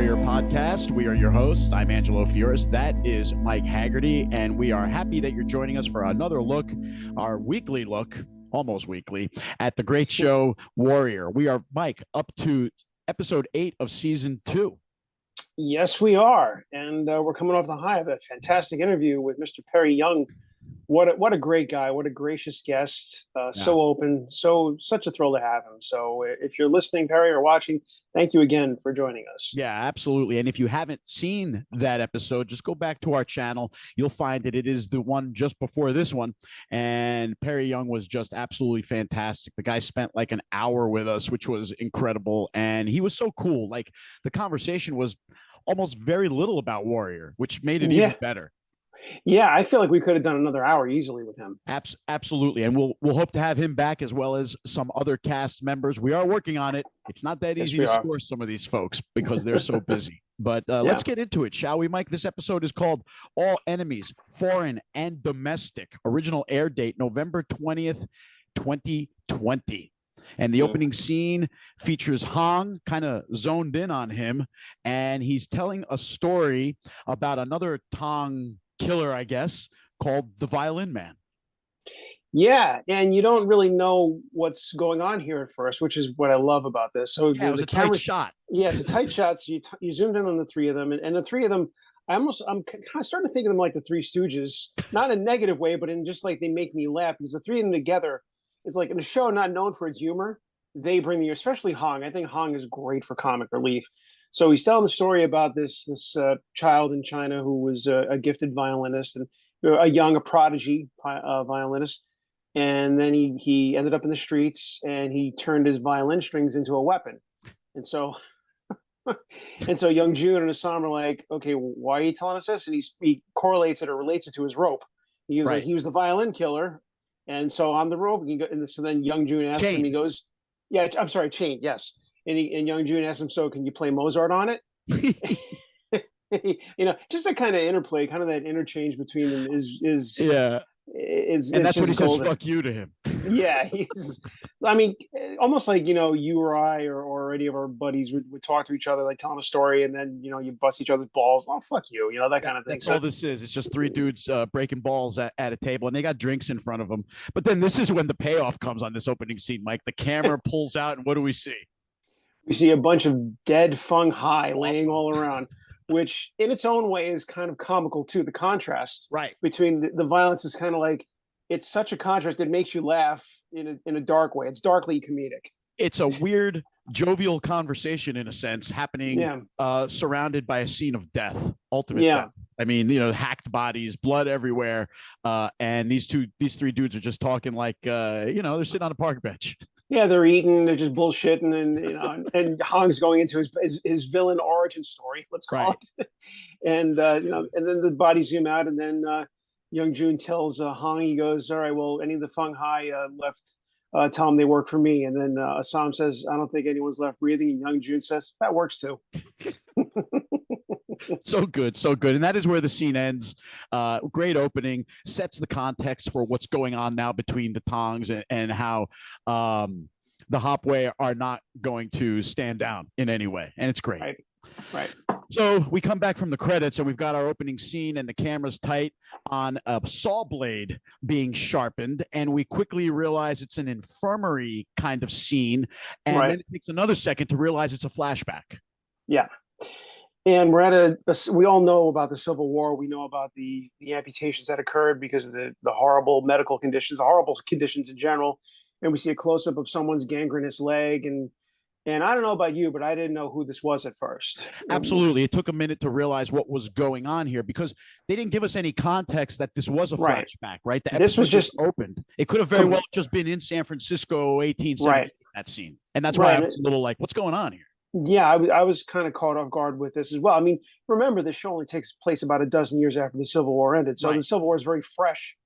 Warrior podcast. We are your hosts. I'm Angelo Fioris. That is Mike Haggerty, and we are happy that you're joining us for another look, our weekly look, almost weekly, at the great show Warrior. We are, Mike, up to episode 8 of season 2. Yes, we are, and we're coming off the high of a fantastic interview with Mr. Perry Young. What a great guy! What a gracious guest! So open, such a thrill to have him. So if you're listening, Perry, or watching, thank you again for joining us. Yeah, absolutely. And if you haven't seen that episode, just go back to our channel. You'll find that it is the one just before this one. And Perry Young was just absolutely fantastic. The guy spent like an hour with us, which was incredible. And he was so cool. Like the conversation was almost very little about Warrior, which made it even better. Yeah, I feel like we could have done another hour easily with him. Absolutely. And we'll hope to have him back as well as some other cast members. We are working on it. It's not that easy to score some of these folks because they're so busy. But let's get into it, shall we, Mike? This episode is called All Enemies, Foreign and Domestic. Original air date, November 20th, 2020. And the opening scene features Hong, kind of zoned in on him, and he's telling a story about another Tong killer, I guess, called the Violin Man. Yeah, and you don't really know what's going on here at first, which is what I love about this. So yeah, it was a tight shot. Yeah, it's a tight shot. So you zoomed in on the three of them, and the three of them, I'm kind of starting to think of them like the Three Stooges, not in a negative way, but in just like they make me laugh because the three of them together is like in a show not known for its humor. They bring the, especially Hong. I think Hong is great for comic relief. So he's telling the story about this child in China who was a gifted violinist and a prodigy violinist, and then he ended up in the streets and he turned his violin strings into a weapon, and so Young Jun and Assam are like, okay, why are you telling us this? And he correlates it or relates it to his rope. He was like, he was the violin killer, and so on the rope. And so then Young Jun asks him, he goes, yeah, I'm sorry, chain, yes. And Young Jun asks him, so can you play Mozart on it? Just that kind of interplay, kind of that interchange between them is and that's what he says, fuck you to him. Yeah, almost like, you or I or any of our buddies would talk to each other, like telling a story, and then, you bust each other's balls. Oh, fuck you, that kind of thing. That's all this is. It's just three dudes breaking balls at a table, and they got drinks in front of them. But then this is when the payoff comes on this opening scene, Mike. The camera pulls out, and what do we see? We see a bunch of dead Feng Hai laying all around, which in its own way is kind of comical too. The contrast between the violence is kind of like, it's such a contrast. It makes you laugh in a dark way. It's darkly comedic. It's a weird, jovial conversation in a sense happening, surrounded by a scene of death, ultimate death. I mean, hacked bodies, blood everywhere. And these three dudes are just talking like, they're sitting on a park bench. Yeah, they're eating, they're just bullshitting, and Hong's going into his villain origin story, let's call it. And and then the bodies zoom out, and then Young Jun tells Hong, he goes, all right, well, any of the Feng Hai left, tell them they work for me. And then Assam says, I don't think anyone's left breathing. And Young Jun says, that works too. So good. And that is where the scene ends. Great opening, sets the context for what's going on now between the Tongs and how the Hopway are not going to stand down in any way. And it's great. Right. So we come back from the credits and we've got our opening scene and the camera's tight on a saw blade being sharpened. And we quickly realize it's an infirmary kind of scene. And then it takes another second to realize it's a flashback. Yeah. And we're at we all know about the Civil War. We know about the amputations that occurred because of the horrible medical conditions, the horrible conditions in general. And we see a close-up of someone's gangrenous leg. And I don't know about you, but I didn't know who this was at first. Absolutely. It took a minute to realize what was going on here because they didn't give us any context that this was a flashback, right? The episode this was just opened. It could have very well just been in San Francisco, 1870, that scene. And that's why I was a little like, what's going on here? Yeah, I was kind of caught off guard with this as well. I mean, remember, this show only takes place about a dozen years after the Civil War ended. So the Civil War is very fresh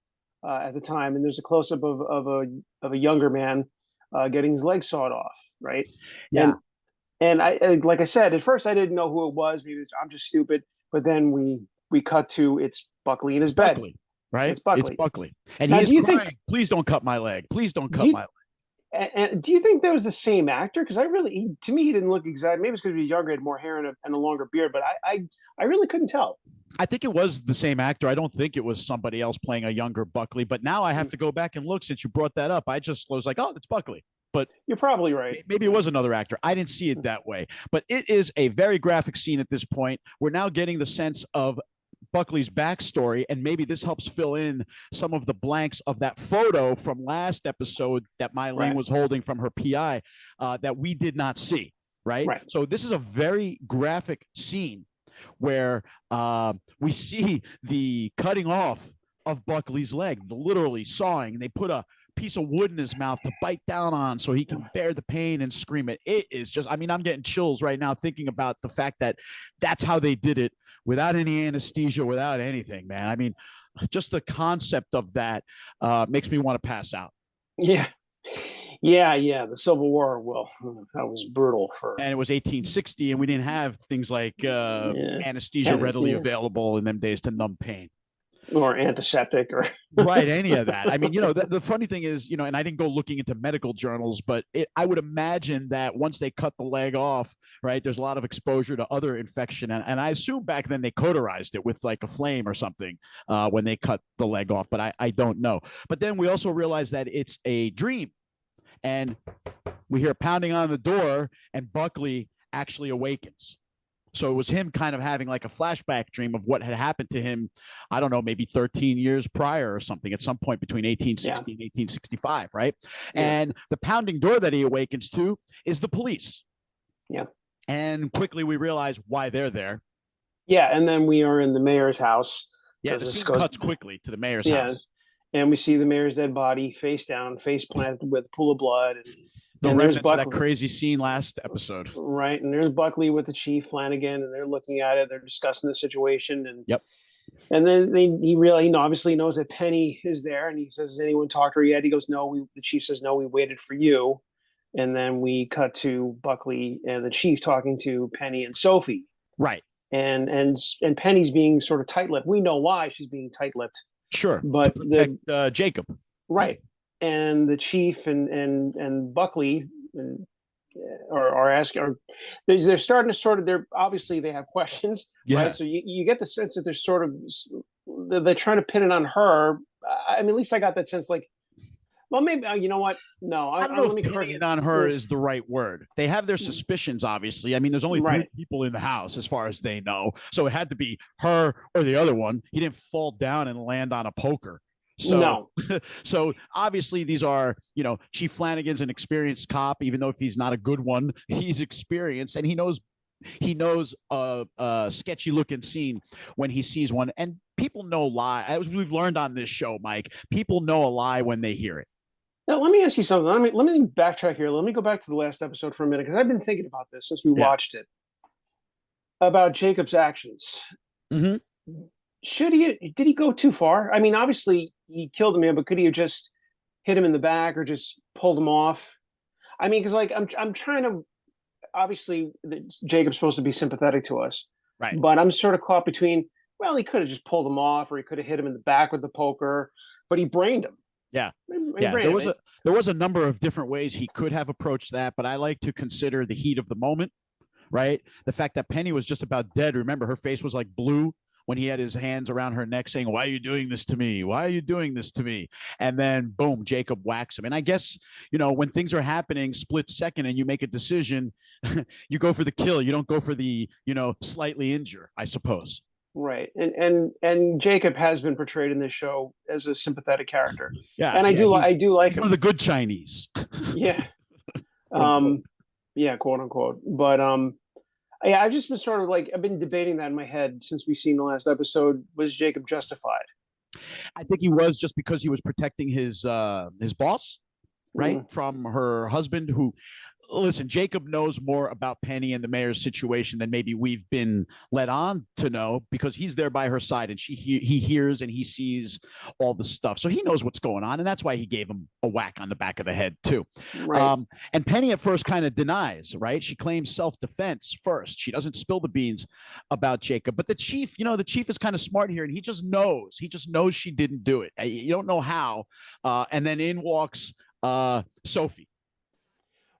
at the time. And there's a close-up of a younger man getting his leg sawed off, right? Yeah. And I like I said, at first I didn't know who it was. Maybe I'm just stupid. But then we cut to it's Buckley in his bed. Buckley, right? It's Buckley. And now, he is crying, please don't cut my leg. Please don't cut my leg. And do you think that was the same actor? Because to me, he didn't look exact. Maybe it's because he was younger, had more hair and a longer beard, but I really couldn't tell. I think it was the same actor. I don't think it was somebody else playing a younger Buckley. But now I have to go back and look since you brought that up. I just was like, oh, that's Buckley. But you're probably right. Maybe it was another actor. I didn't see it that way. But it is a very graphic scene at this point. We're now getting the sense of Buckley's backstory, and maybe this helps fill in some of the blanks of that photo from last episode that Mylene was holding from her PI that we did not see. Right? So this is a very graphic scene where we see the cutting off of Buckley's leg, literally sawing, and they put a piece of wood in his mouth to bite down on so he can bear the pain and scream it. It is just, I mean, I'm getting chills right now thinking about the fact that that's how they did it without any anesthesia, without anything, man. I mean, just the concept of that makes me want to pass out. Yeah. The Civil War. Well, that was brutal and it was 1860, and we didn't have things like anesthesia readily available in them days to numb pain. Or antiseptic or right, any of that. I mean, the funny thing is, and I didn't go looking into medical journals, but I would imagine that once they cut the leg off, right, there's a lot of exposure to other infection. And I assume back then they cauterized it with like a flame or something when they cut the leg off, but I don't know. But then we also realize that it's a dream. And we hear pounding on the door, and Buckley actually awakens. So it was him kind of having like a flashback dream of what had happened to him, I don't know, maybe 13 years prior or something, at some point between 1860 and 1865, right? Yeah. And the pounding door that he awakens to is the police. Yeah. And quickly we realize why they're there. Yeah, and then we are in the mayor's house. Yeah, the scene cuts quickly to the mayor's house. And we see the mayor's dead body, face down, face planted with a pool of blood. The remnants of that crazy scene last episode. Right. And there's Buckley with the chief, Flanagan, and they're looking at it. They're discussing the situation. And And then he really, obviously knows that Penny is there. And he says, has anyone talked to her yet? He goes, no. The chief says, no, we waited for you. And then we cut to Buckley and the chief talking to Penny and Sophie. Right. And Penny's being sort of tight-lipped. We know why she's being tight-lipped. Sure. But to protect, Jacob. Right. And the chief and Buckley are asking, or they're starting to sort of, obviously they have questions, right? So you get the sense that they're sort of, they're trying to pin it on her. I mean, at least I got that sense, like, well, maybe, you know what? No, I don't know if pinning it on her is the right word. They have their suspicions, obviously. I mean, there's only 3 people in the house as far as they know. So it had to be her or the other one. He didn't fall down and land on a poker. So, so obviously these are, Chief Flanagan's an experienced cop, even though if he's not a good one, he's experienced and he knows a sketchy looking scene when he sees one. And people know lie. As we've learned on this show, Mike, people know a lie when they hear it. Now, let me ask you something. Let me backtrack here. Let me go back to the last episode for a minute, because I've been thinking about this since we watched it, about Jacob's actions. Mm-hmm. Did he go too far? I mean, obviously he killed the man, but could he have just hit him in the back or just pulled him off? I mean, because like I'm trying to, obviously Jacob's supposed to be sympathetic to us, right? But I'm sort of caught between, well, he could have just pulled him off, or he could have hit him in the back with the poker, but he brained him. Yeah. There was a number of different ways he could have approached that, but I like to consider the heat of the moment, right? The fact that Penny was just about dead. Remember, her face was like blue when he had his hands around her neck saying, why are you doing this to me? Why are you doing this to me? And then boom, Jacob whacks him. And I guess, when things are happening split second and you make a decision, you go for the kill. You don't go for the, slightly injure, I suppose. Right. And Jacob has been portrayed in this show as a sympathetic character. Yeah. And I do like him. One of the good Chinese. Yeah. Yeah, quote unquote. But I've just been sort of like, I've been debating that in my head since we've seen the last episode. Was Jacob justified? I think he was, just because he was protecting his boss, right? From her husband, who, listen, Jacob knows more about Penny and the mayor's situation than maybe we've been led on to know, because he's there by her side and he hears and he sees all the stuff. So he knows what's going on. And that's why he gave him a whack on the back of the head too. Right. And Penny at first kind of denies, right? She claims self-defense first. She doesn't spill the beans about Jacob, but the chief is kind of smart here, and he just knows she didn't do it. You don't know how. And then in walks Sophie.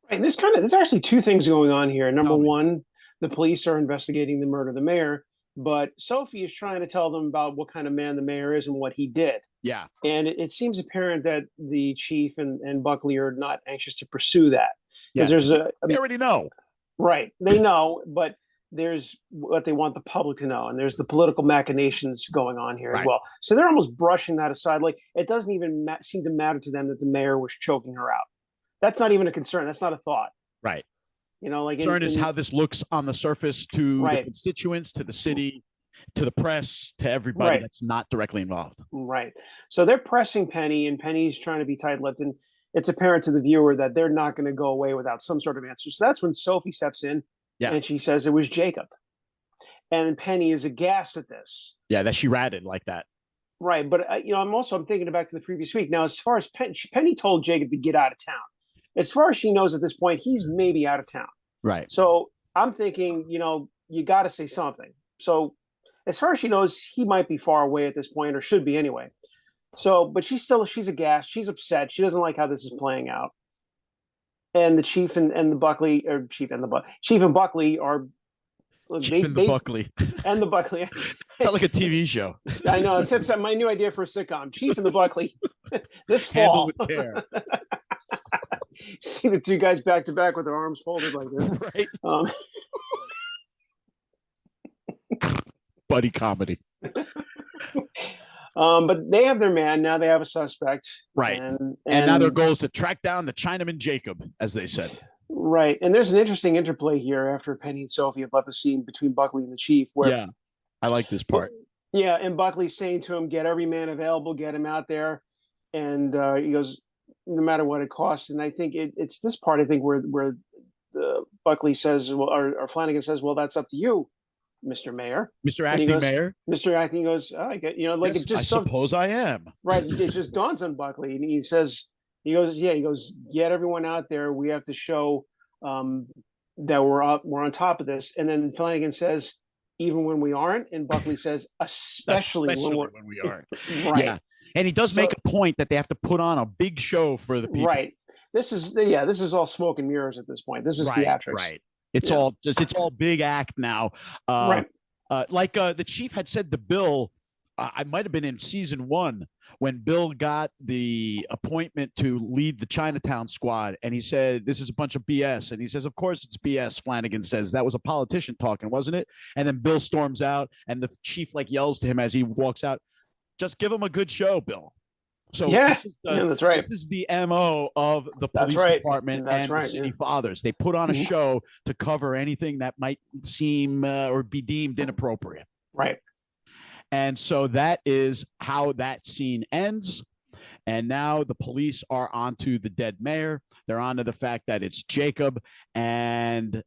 And there's actually two things going on here. Number one, the police are investigating the murder of the mayor, but Sophie is trying to tell them about what kind of man the mayor is and what he did. Yeah. And it seems apparent that the chief and Buckley are not anxious to pursue that because they already know. Right. They know, but there's what they want the public to know, and there's the political machinations going on here as well. So they're almost brushing that aside. Like it doesn't even seem to matter to them that the mayor was choking her out. That's not even a concern. That's not a thought. Right. You know, like concern is how this looks on the surface to the constituents, to the city, to the press, to everybody that's not directly involved. Right. So they're pressing Penny, and Penny's trying to be tight-lipped, and it's apparent to the viewer that they're not going to go away without some sort of answer. So that's when Sophie steps in, and she says it was Jacob. And Penny is aghast at this. Yeah, that she ratted like that. Right. But, I'm thinking back to the previous week. Now, as far as Penny told Jacob to get out of town. As far as she knows at this point, he's maybe out of town. Right. So I'm thinking, you got to say something. So as far as she knows, he might be far away at this point, or should be anyway. So, but she's aghast. She's upset. She doesn't like how this is playing out. And the chief and the Buckley, or chief and Buckley are Buckley and the Buckley. Felt like a TV show. I know. It's my new idea for a sitcom. Chief and the Buckley. This fall. Handle with care. See the two guys back to back with their arms folded like this. Right. Buddy comedy. But they have their man. Now they have a suspect. Right. And now their goal is to track down the Chinaman Jacob, as they said. Right. And there's an interesting interplay here after Penny and Sophie have left the scene between Buckley and the chief. Where, I like this part. Yeah. And Buckley's saying to him, get every man available, get him out there. And he goes, no matter what it costs. And I think it's this part, I think, where the Buckley says, well, or Flanagan says, well, that's up to you, Mr. Mayor. Mr. Acting Mayor. Mr. Acting goes, I get, yes, it just suppose I am. Right. It just dawns on Buckley. And he goes, get everyone out there. We have to show that we're on top of this. And then Flanagan says, even when we aren't. And Buckley says, especially when we aren't. Right. Yeah. And he does make a point that they have to put on a big show for the people. Right. This is all smoke and mirrors at this point. This is theatrics. Right. It's all big act now. Like the chief had said to Bill, I might have been in season 1 when Bill got the appointment to lead the Chinatown squad. And he said, this is a bunch of BS. And he says, of course it's BS. Flanagan says, that was a politician talking, wasn't it? And then Bill storms out and the chief yells to him as he walks out, just give him a good show, Bill. So that's right. This is the MO of the police department and the city fathers. They put on a show to cover anything that might seem or be deemed inappropriate. Right. And so that is how that scene ends. And now the police are onto the dead mayor. They're onto the fact that it's Jacob. And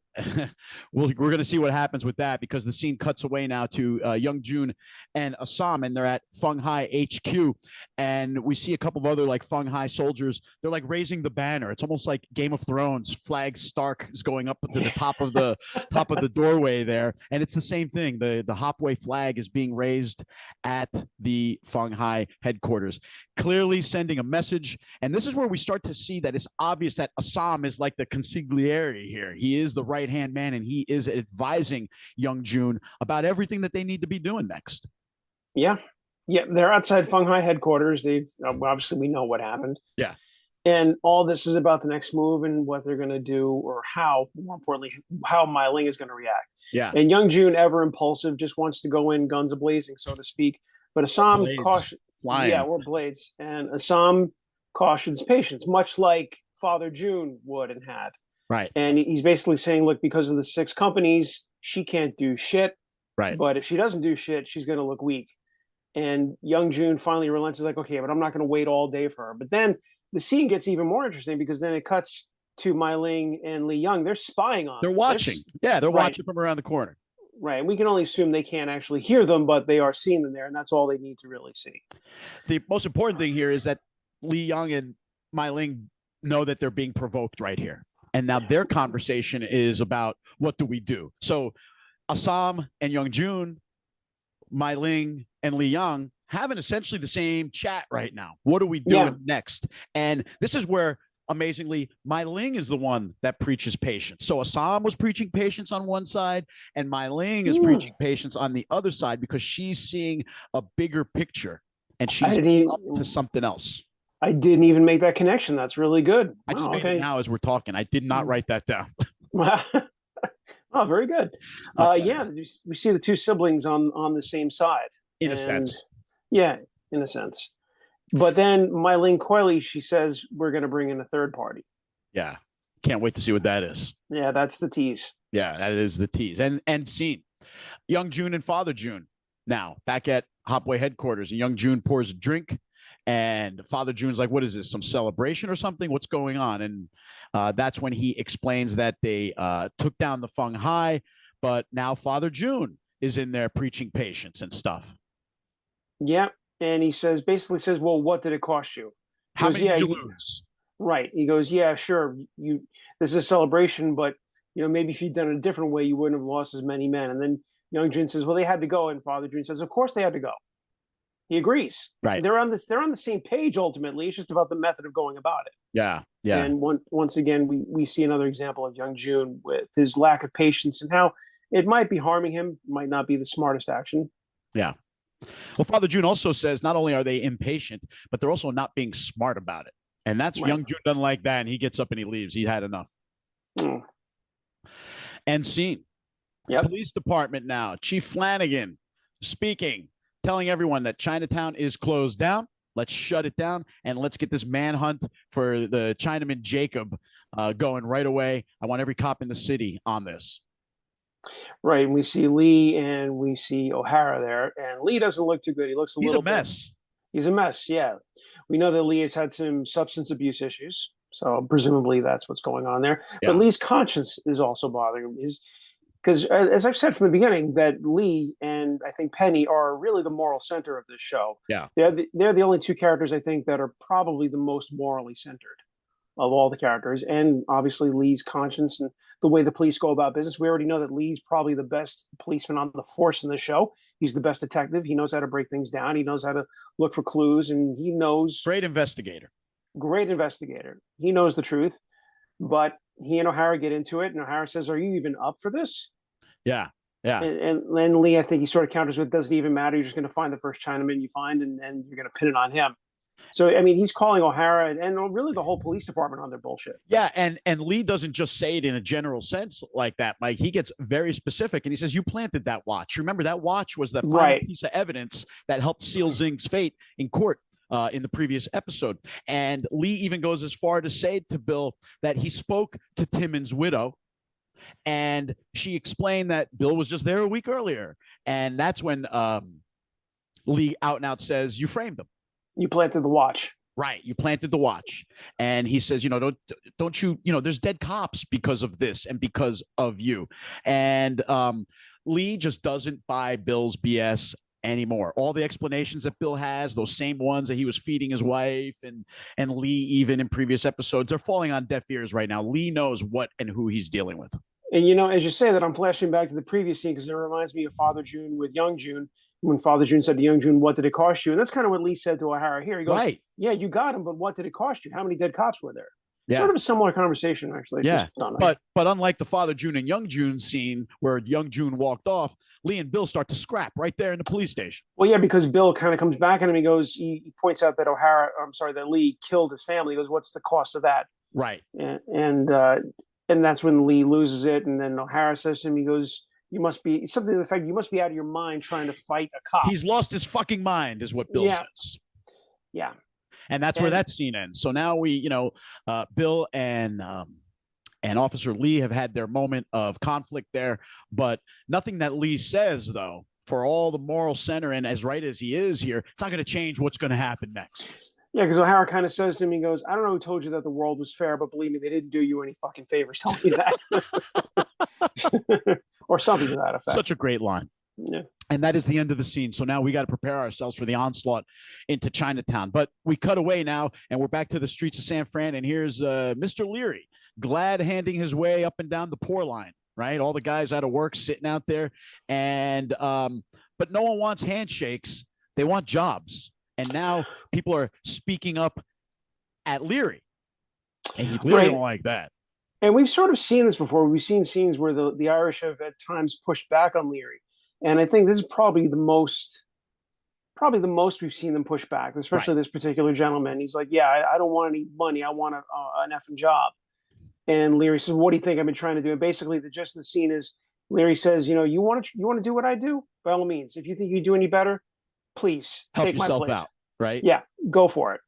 we're going to see what happens with that, because the scene cuts away now to Young Jun and Assam, and they're at Feng Hai HQ. And we see a couple of other Feng Hai soldiers. They're raising the banner. It's almost like Game of Thrones. Flag Stark is going up to the top of the doorway there. And it's the same thing. The Hopway flag is being raised at the Feng Hai headquarters, clearly sending a message. And this is where we start to see that it's obvious that Assam is like the consigliere here. He is the right-hand man, and he is advising Young Jun about everything that they need to be doing next. Yeah. They're outside Feng Hai headquarters. Obviously we know what happened. Yeah. And all this is about the next move and what they're going to do, or how, more importantly, how Mai Ling is going to react. Yeah. And Young Jun, ever impulsive, just wants to go in guns a-blazing, so to speak. But Assam cautions. Yeah, we're blades. And Assam cautions patience, much like Father June would and had. Right. And he's basically saying, look, because of the 6 companies, she can't do shit. Right. But if she doesn't do shit, she's going to look weak. And Young Jun finally relents. He's like, okay, but I'm not going to wait all day for her. But then the scene gets even more interesting, because then it cuts to Mai Ling and Li Young. They're spying on them. They're watching. They're watching from around the corner. Right. We can only assume they can't actually hear them, but they are seeing them there, and that's all they need to really see. The most important thing here is that Li Young and Mai Ling know that they're being provoked right here. And now their conversation is about, what do we do? So Assam and Young Jun, Mai Ling and Li Young having essentially the same chat right now. What are we doing next? And this is where amazingly, Mai Ling is the one that preaches patience. So Assam was preaching patience on one side, and Mai Ling is preaching patience on the other side because she's seeing a bigger picture and she's up to something else. I didn't even make that connection. That's really good. I just made it now as we're talking. I did not write that down. Oh, very good. Okay. Yeah, we see the two siblings on the same side. In a sense. Yeah, in a sense. But then Mylene Coyley, she says, we're going to bring in a third party. Yeah. Can't wait to see what that is. Yeah, that's the tease. Yeah, that is the tease. And scene. Young June and Father June now back at Hopway headquarters. And Young June pours a drink. And Father June's like, what is this? Some celebration or something? What's going on? And that's when he explains that they took down the Feng Hai, but now Father June is in there preaching patience and stuff. Yeah. And he basically says, well, what did it cost you? How many did you lose? Right. He goes, yeah, sure. This is a celebration, but maybe if you'd done it a different way, you wouldn't have lost as many men. And then Young June says, well, they had to go. And Father June says, of course they had to go. He agrees. Right. They're on the same page ultimately. It's just about the method of going about it. Yeah. Yeah. And once again, we see another example of Young June with his lack of patience and how it might be harming him, might not be the smartest action. Yeah. Well, Father June also says not only are they impatient, but they're also not being smart about it. And that's right. Young June doesn't like that. And he gets up and he leaves. He had enough. And scene. Yep. Police department now. Chief Flanagan speaking, telling everyone that Chinatown is closed down. Let's shut it down and let's get this manhunt for the Chinaman Jacob going right away. I want every cop in the city on this. Right. And we see Lee and we see O'Hara there. And Lee doesn't look too good. He looks He's a mess. He's a mess. Yeah. We know that Lee has had some substance abuse issues. So presumably that's what's going on there. Yeah. But Lee's conscience is also bothering him. Because as I've said from the beginning, that Lee and I think Penny are really the moral center of this show. Yeah. They're the only two characters I think that are probably the most morally centered of all the characters. And obviously Lee's conscience and the way the police go about business. We already know that Lee's probably the best policeman on the force in the show. He's the best detective. He knows how to break things down. He knows how to look for clues, and he knows. Great investigator. He knows the truth, but he and O'Hara get into it, and O'Hara says, "Are you even up for this?" Yeah, yeah. And Lee, I think he sort of counters with, "Doesn't even matter. You're just going to find the first Chinaman you find, and you're going to pin it on him." So, I mean, he's calling O'Hara and really the whole police department on their bullshit. Yeah, and Lee doesn't just say it in a general sense like that, Mike. He gets very specific, and he says, you planted that watch. Remember, that watch was the final piece of evidence that helped seal Zing's fate in court in the previous episode. And Lee even goes as far to say to Bill that he spoke to Timmons' widow, and she explained that Bill was just there a week earlier. And that's when Lee out and out says, you framed him. You planted the watch. Right. You planted the watch. And he says, don't you, there's dead cops because of this and because of you. And Lee just doesn't buy Bill's BS anymore. All the explanations that Bill has, those same ones that he was feeding his wife and Lee, even in previous episodes, are falling on deaf ears right now. Lee knows what and who he's dealing with. And, as you say that, I'm flashing back to the previous scene because it reminds me of Father June with Young June. When Father June said to Young June, what did it cost you? And that's kind of what Lee said to O'Hara here. He goes, right. Yeah, you got him, but what did it cost you? How many dead cops were there? Yeah. Sort of a similar conversation, actually. Yeah, but unlike the Father June and Young June scene where Young June walked off, Lee and Bill start to scrap right there in the police station. Well, yeah, because Bill kind of comes back at him. He points out that that Lee killed his family. He goes, what's the cost of that? Right. And that's when Lee loses it. And then O'Hara says to him, he goes, you must be something to the fact you must be out of your mind trying to fight a cop. He's lost his fucking mind is what Bill says. Yeah. And that's where that scene ends. So now we, Bill and Officer Lee have had their moment of conflict there, but nothing that Lee says, though, for all the moral center and as right as he is here, it's not going to change what's going to happen next. Yeah, because O'Hara kind of says to him, he goes, I don't know who told you that the world was fair, but believe me, they didn't do you any fucking favors telling you that. Or something to that effect. Such a great line. Yeah. And that is the end of the scene. So now we got to prepare ourselves for the onslaught into Chinatown. But we cut away now, and we're back to the streets of San Fran. And here's Mr. Leary, glad handing his way up and down the poor line, right? All the guys out of work sitting out there. And but no one wants handshakes. They want jobs. And now people are speaking up at Leary. And Leary don't like that. And we've sort of seen this before. We've seen scenes where the Irish have at times pushed back on Leary. And I think this is probably the most we've seen them push back, especially this particular gentleman. He's like, yeah, I don't want any money. I want an effing job. And Leary says, what do you think I've been trying to do? And basically the gist of the scene is Leary says, you want to do what I do? By all means. If you think you do any better, please help take yourself my place out. Right. Yeah, go for it.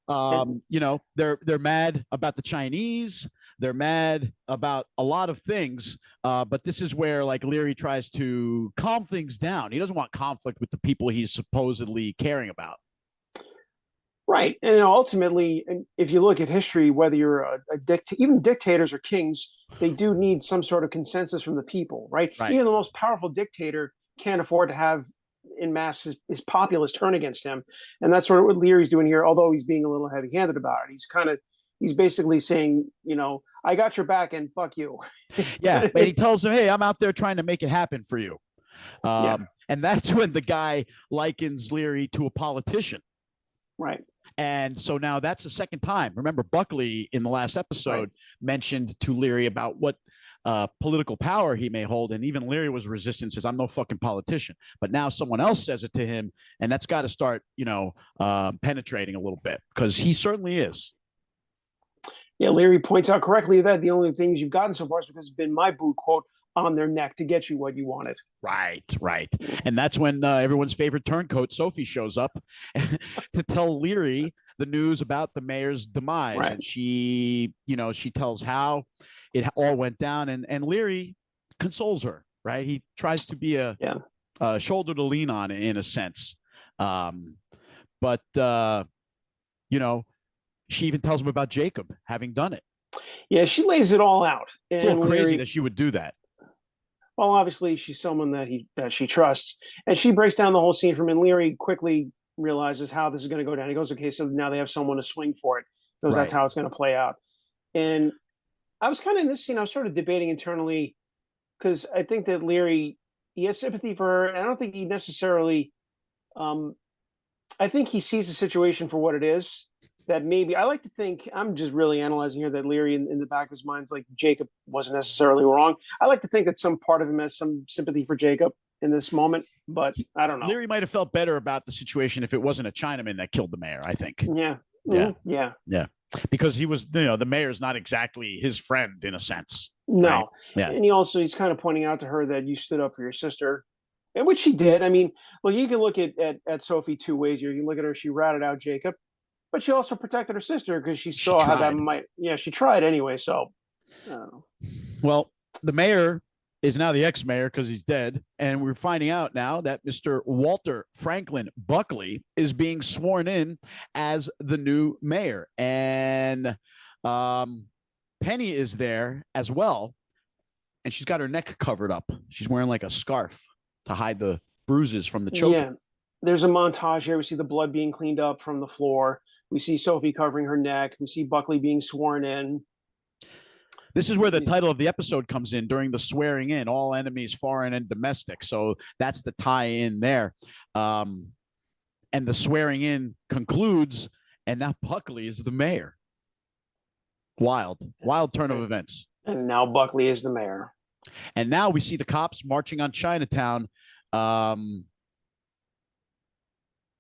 They're mad about the Chinese. They're mad about a lot of things, but this is where like Leary tries to calm things down. He doesn't want conflict with the people he's supposedly caring about. Right, and ultimately, if you look at history, whether you're even dictators or kings, they do need some sort of consensus from the people, right? Even the most powerful dictator can't afford to have in mass his populace turn against him, and that's sort of what Leary's doing here. Although he's being a little heavy-handed about it, he's basically saying, I got your back and fuck you. Yeah, but he tells him, hey, I'm out there trying to make it happen for you. And that's when the guy likens Leary to a politician. Right. And so now that's the second time. Remember, Buckley in the last episode mentioned to Leary about what political power he may hold. And even Leary was resistant, says, I'm no fucking politician. But now someone else says it to him. And that's got to start, penetrating a little bit, because he certainly is. Yeah, Leary points out correctly that the only things you've gotten so far is because it's been my boot, quote, on their neck to get you what you wanted. Right. And that's when everyone's favorite turncoat, Sophie, shows up to tell Leary the news about the mayor's demise. Right. And she tells how it all went down, and Leary consoles her, right? He tries to be a shoulder to lean on in a sense. But she even tells him about Jacob having done it. Yeah, she lays it all out. It's a little crazy that she would do that. Well, obviously, she's someone that she trusts. And she breaks down the whole scene for him, and Leary quickly realizes how this is going to go down. He goes, okay, so now they have someone to swing for it. Because that's how it's going to play out. And I was kind of in this scene, I was sort of debating internally, because I think that Leary, he has sympathy for her, and I don't think he necessarily, I think he sees the situation for what it is. That maybe, I like to think, I'm just really analyzing here, that Leary in the back of his mind's like, Jacob wasn't necessarily wrong. I like to think that some part of him has some sympathy for Jacob in this moment, but I don't know. Leary might have felt better about the situation if it wasn't a Chinaman that killed the mayor, I think. Yeah. Because he was, the mayor's not exactly his friend in a sense. No. Right? Yeah. And he's kind of pointing out to her that you stood up for your sister, and which she did. I mean, well, you can look at Sophie two ways here. You can look at her, she ratted out Jacob, but she also protected her sister because she saw how that might. Yeah, she tried anyway. So, I don't know. Well, the mayor is now the ex-mayor because he's dead, and we're finding out now that Mr. Walter Franklin Buckley is being sworn in as the new mayor, and Penny is there as well, and she's got her neck covered up. She's wearing like a scarf to hide the bruises from the choking. Yeah, there's a montage here. We see the blood being cleaned up from the floor. We see Sophie covering her neck. We see Buckley being sworn in. This is where the title of the episode comes in, during the swearing in, all enemies, foreign and domestic. So that's the tie in there. And the swearing in concludes, and now Buckley is the mayor. Wild turn of events. And now Buckley is the mayor. And now we see the cops marching on Chinatown. And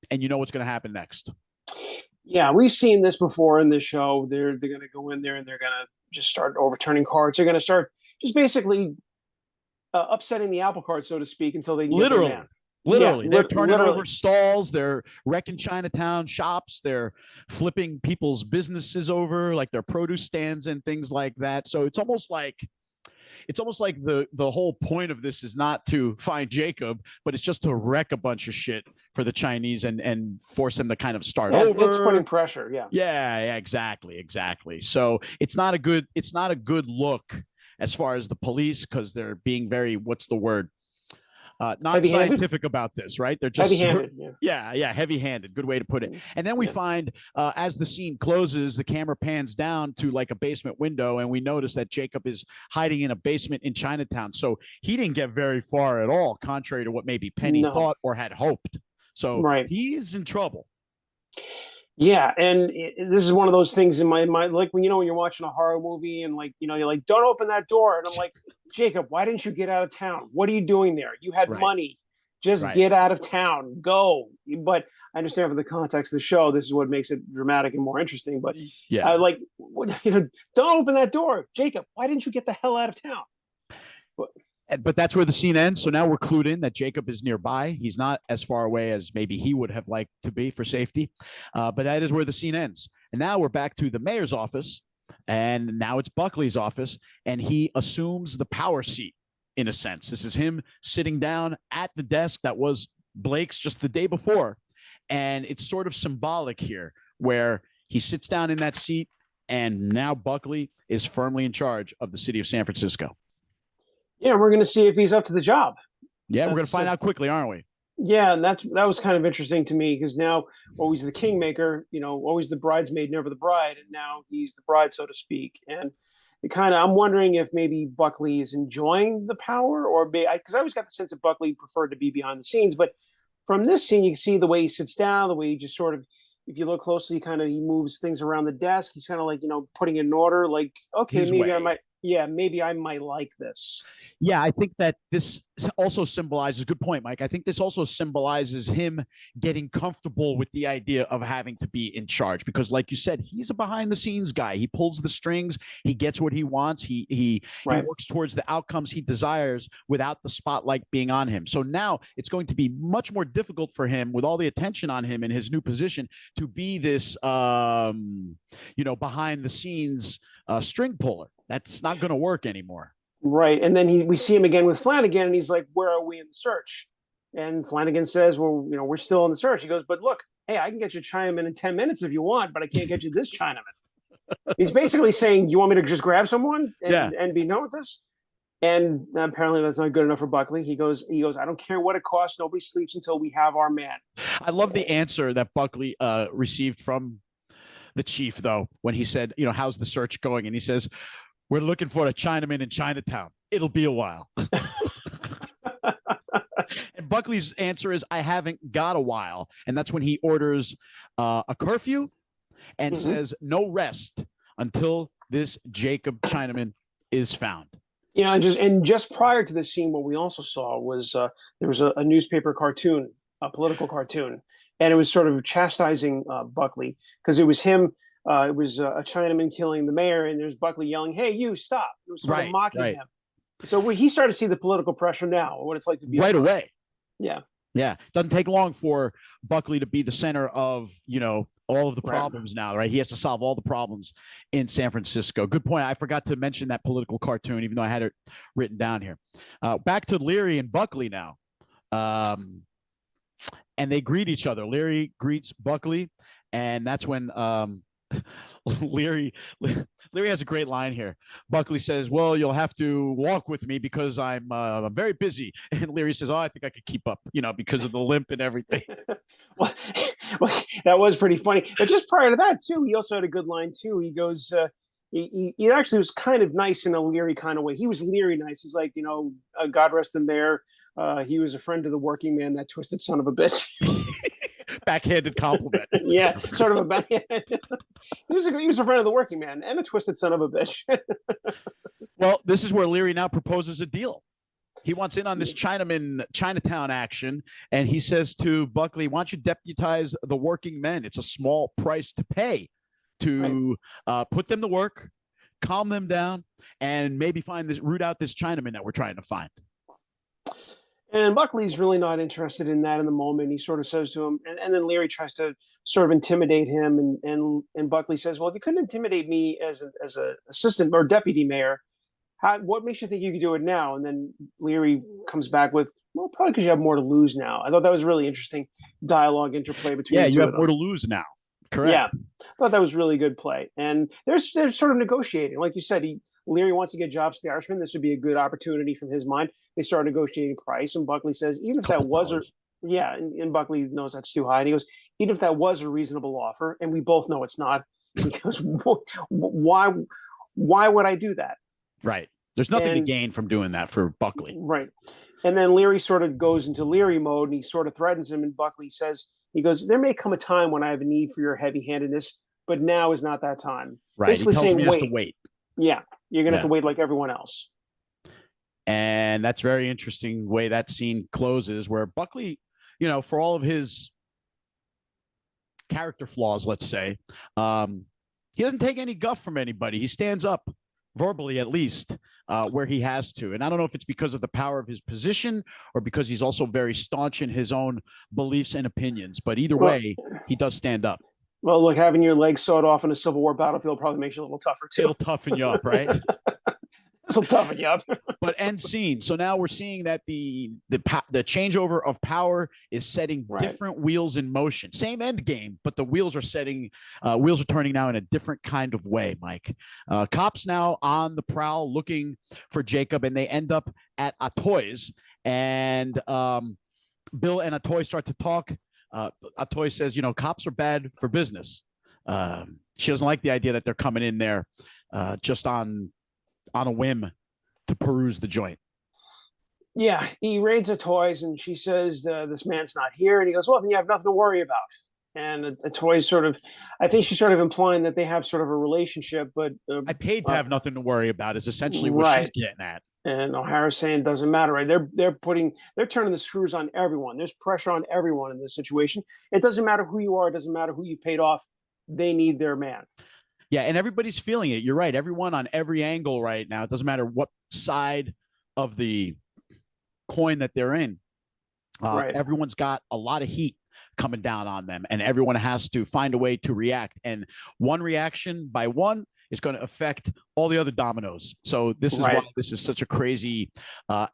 you know what's going to happen next. Yeah, we've seen this before in the show. They're going to go in there and they're going to just start overturning carts. They're going to start just basically upsetting the apple cart, so to speak, until they literally. They're turning over stalls. They're wrecking Chinatown shops. They're flipping people's businesses over, like their produce stands and things like that. So it's almost like the whole point of this is not to find Jacob, but it's just to wreck a bunch of shit for the Chinese and force them to kind of start over. It's putting pressure. Yeah, exactly. So it's not a good look as far as the police, because they're being very, what's the word? Not scientific about this, right? They're just heavy-handed. Yeah, heavy-handed. Good way to put it. And then we find as the scene closes, the camera pans down to like a basement window, and we notice that Jacob is hiding in a basement in Chinatown. So he didn't get very far at all, contrary to what maybe Penny thought or had hoped. So he's in trouble. Yeah, and this is one of those things in my mind, like when when you're watching a horror movie and like you're like, don't open that door, and I'm like, Jacob, why didn't you get out of town? What are you doing there? You had Right. money, just Right. get out of town, go. But I understand from the context of the show, this is what makes it dramatic and more interesting. But Yeah. like, don't open that door, Jacob. Why didn't you get the hell out of town? But, But that's where the scene ends. So now we're clued in that Jacob is nearby. He's not as far away as maybe he would have liked to be for safety. But that is where the scene ends. And now we're back to the mayor's office. And now it's Buckley's office. And he assumes the power seat in a sense. This is him sitting down at the desk that was Blake's just the day before. And it's sort of symbolic here where he sits down in that seat. And now Buckley is firmly in charge of the city of San Francisco. yeah, we're going to see if he's up to the job. Yeah, we're going to find out quickly, aren't we? Yeah, and that was kind of interesting to me because now always the kingmaker, always the bridesmaid, never the bride, and now he's the bride, so to speak. And it kind of, I'm wondering if maybe Buckley is enjoying the power, or because I always got the sense that Buckley preferred to be behind the scenes. But from this scene, you can see the way he sits down, the way he just sort of, if you look closely, kind of he moves things around the desk. He's kind of like putting it in order. Like, okay, His maybe I way. might, yeah, maybe I might like this. Yeah, I think that this also symbolizes, good point, Mike. I think this also symbolizes him getting comfortable with the idea of having to be in charge because, like you said, he's a behind the scenes guy. He pulls the strings, he gets what he wants, he Right. works towards the outcomes he desires without the spotlight being on him. So now it's going to be much more difficult for him with all the attention on him in his new position to be this behind the scenes string puller. That's not going to work anymore. Right. And then we see him again with Flanagan, and he's like, where are we in the search? And Flanagan says, well, we're still in the search. He goes, but look, hey, I can get you Chinaman in 10 minutes if you want, but I can't get you this Chinaman. He's basically saying, you want me to just grab someone and be done with this? And apparently that's not good enough for Buckley. He goes, I don't care what it costs. Nobody sleeps until we have our man. I love the answer that Buckley received from the chief, though, when he said, how's the search going? And he says, we're looking for a Chinaman in Chinatown. It'll be a while. And Buckley's answer is, I haven't got a while. And that's when he orders a curfew and says, no rest until this Jacob Chinaman is found. Just prior to this scene, what we also saw was there was a newspaper cartoon, a political cartoon, and it was sort of chastising Buckley because it was him. It was a Chinaman killing the mayor, and there's Buckley yelling, "Hey, you stop!" It was sort of mocking him. So he started to see the political pressure now, what it's like to be right away. Yeah, yeah. Doesn't take long for Buckley to be the center of all of the problems now, right? He has to solve all the problems in San Francisco. Good point. I forgot to mention that political cartoon, even though I had it written down here. Back to Leary and Buckley now. And they greet each other. Leary greets Buckley, and that's when Leary has a great line here. Buckley says, well, you'll have to walk with me because I'm very busy. And Leary says, oh, I think I could keep up, because of the limp and everything. well, that was pretty funny. But just prior to that, too, he also had a good line, too. He goes, he actually was kind of nice in a Leary kind of way. He was Leary nice. He's like, God rest him there. He was a friend of the working man, that twisted son of a bitch. Backhanded compliment. Yeah, sort of a backhand. He was a friend of the working man and a twisted son of a bitch. Well, this is where Leary now proposes a deal. He wants in on this Chinatown action, and he says to Buckley, why don't you deputize the working men? It's a small price to pay to put them to work, calm them down, and maybe root out this Chinaman that we're trying to find. And Buckley's really not interested in that in the moment. He sort of says to him, and then Leary tries to sort of intimidate him, and Buckley says, well, if you couldn't intimidate me as a assistant or deputy mayor, what makes you think you could do it now? And then Leary comes back with, well, probably because you have more to lose now. I thought that was really interesting dialogue interplay between the two you have more to lose now. Correct. Yeah, I thought that was really good play. And they're sort of negotiating. Like you said, Leary wants to get jobs to the Irishman. This would be a good opportunity from his mind. They start negotiating price, and Buckley says, even if that was and Buckley knows that's too high. And he goes, even if that was a reasonable offer, and we both know it's not, he goes, why would I do that? Right. There's nothing to gain from doing that for Buckley. Right. And then Leary sort of goes into Leary mode, and he sort of threatens him, and Buckley says, He goes, there may come a time when I have a need for your heavy-handedness, but now is not that time. Right. Basically he tells saying, me he has to wait. Yeah, you're going to have to wait like everyone else. And that's very interesting way that scene closes, where Buckley, for all of his character flaws, let's say, he doesn't take any guff from anybody. He stands up verbally, at least, where he has to. And I don't know if it's because of the power of his position or because he's also very staunch in his own beliefs and opinions. But either way, he does stand up. Well, look, having your legs sawed off in a Civil War battlefield probably makes you a little tougher, too. It'll toughen you up, right? It'll toughen you up. But end scene. So now we're seeing that the changeover of power is setting different wheels in motion. Same end game, but the wheels are turning now in a different kind of way, Mike. Cops now on the prowl looking for Jacob, and they end up at Atoy's. And Bill and Atoy start to talk. Atoy says, cops are bad for business. She doesn't like the idea that they're coming in there just on a whim to peruse the joint. Yeah, he raids Atoy's, and she says, this man's not here. And he goes, well, then you have nothing to worry about. And Atoy's I think she's sort of implying that they have sort of a relationship, but I paid to have nothing to worry about is essentially what she's getting at. And O'Hara's saying it doesn't matter, right? They're turning the screws on everyone. There's pressure on everyone in this situation. It doesn't matter who you are. It doesn't matter who you paid off. They need their man. Yeah, and everybody's feeling it. You're right. Everyone on every angle right now. It doesn't matter what side of the coin that they're in. Everyone's got a lot of heat coming down on them, and everyone has to find a way to react. And one reaction by one is going to affect all the other dominoes. So this is why this is such a crazy,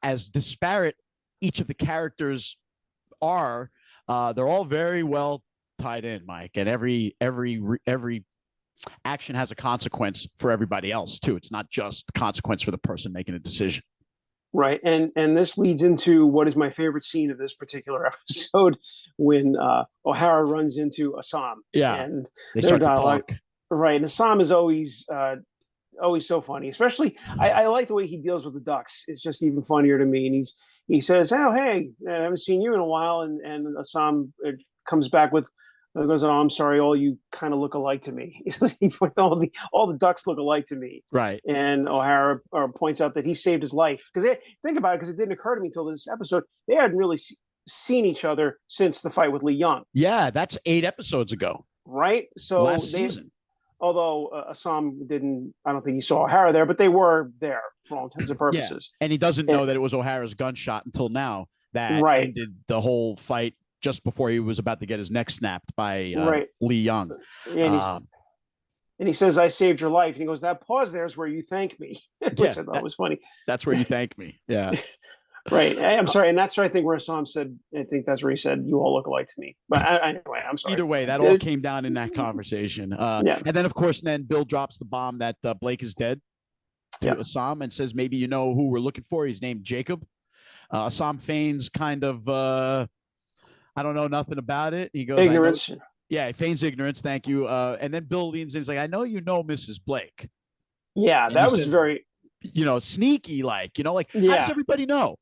as disparate each of the characters are, they're all very well tied in, Mike, and every action has a consequence for everybody else too. It's not just consequence for the person making a decision. Right. And this leads into what is my favorite scene of this particular episode, when O'Hara runs into Assam. Yeah. And they start to talk. Right. And Assam is always so funny. Especially, I like the way he deals with the ducks. It's just even funnier to me. And he says, oh, hey, I haven't seen you in a while. And Assam comes back with, goes, oh, I'm sorry, all you kind of look alike to me. all the ducks look alike to me. Right. And O'Hara points out that he saved his life. Because think about it, because it didn't occur to me until this episode, they hadn't really seen each other since the fight with Lee Young. Yeah, that's 8 episodes ago. Right? So last season. Although Assam I don't think he saw O'Hara there, but they were there for all intents and purposes. Yeah. And he doesn't know that it was O'Hara's gunshot until now that ended the whole fight just before he was about to get his neck snapped by Lee Young. And he says, I saved your life. And he goes, that pause there is where you thank me. Which I thought was funny. That's where you thank me. Yeah. Right. I'm sorry. And that's where I think where Assam said, I think that's where he said, you all look alike to me. But anyway, I'm sorry. Either way, that all came down in that conversation. And then, of course, Bill drops the bomb that Blake is dead to Assam and says, maybe you know who we're looking for. He's named Jacob. Assam feigns kind of, I don't know nothing about it. He goes, ignorance. He feigns ignorance. Thank you. And then Bill leans in. He's like, I know you know Mrs. Blake. Yeah, and that was very, sneaky. How does everybody know?